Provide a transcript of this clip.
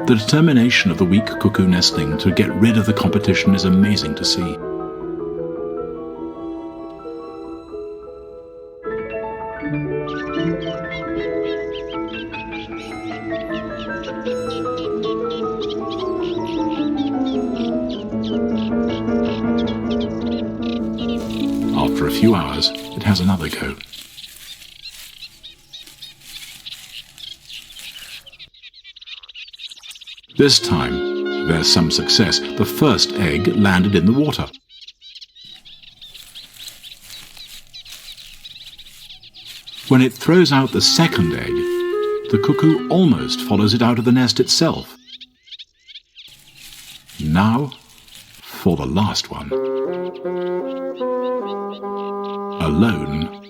The determination of the weak cuckoo nestling to get rid of the competition is amazing to see. After a few hours, it has another go. This time, there's some success. The first egg landed in the water. When it throws out the second egg, the cuckoo almost follows it out of the nest itself. Now, for the last one. Alone